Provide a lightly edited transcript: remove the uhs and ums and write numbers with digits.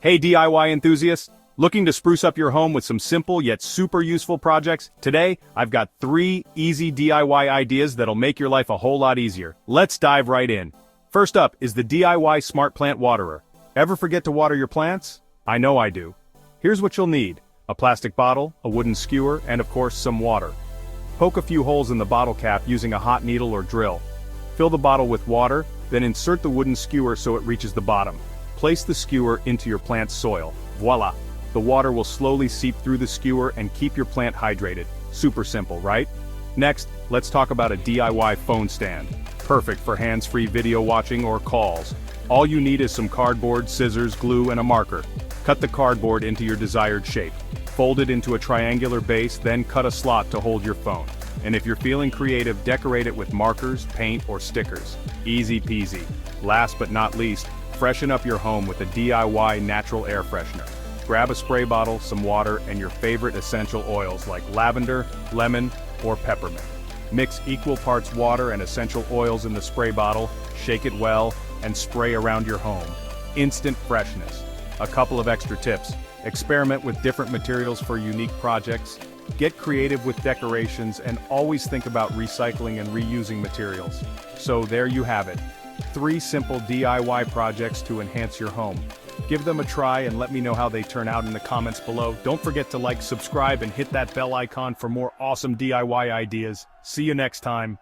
Hey DIY enthusiasts! Looking to spruce up your home with some simple yet super useful projects? Today, I've got 3 easy DIY ideas that'll make your life a whole lot easier. Let's dive right in. First up is the DIY Smart Plant Waterer. Ever forget to water your plants? I know I do. Here's what you'll need: a plastic bottle, a wooden skewer, and of course some water. Poke a few holes in the bottle cap using a hot needle or drill. Fill the bottle with water, then insert the wooden skewer so it reaches the bottom. Place the skewer into your plant's soil. Voila! The water will slowly seep through the skewer and keep your plant hydrated. Super simple, right? Next, let's talk about a DIY phone stand. Perfect for hands-free video watching or calls. All you need is some cardboard, scissors, glue, and a marker. Cut the cardboard into your desired shape. Fold it into a triangular base, then cut a slot to hold your phone. And if you're feeling creative, decorate it with markers, paint, or stickers. Easy peasy. Last but not least, freshen up your home with a DIY natural air freshener. Grab a spray bottle, some water, and your favorite essential oils like lavender, lemon, or peppermint. Mix equal parts water and essential oils in the spray bottle, shake it well, and spray around your home. Instant freshness. A couple of extra tips: experiment with different materials for unique projects, get creative with decorations, and always think about recycling and reusing materials. So there you have it. 3 simple DIY projects to enhance your home. Give them a try and let me know how they turn out in the comments below. Don't forget to like, subscribe, and hit that bell icon for more awesome DIY ideas. See you next time.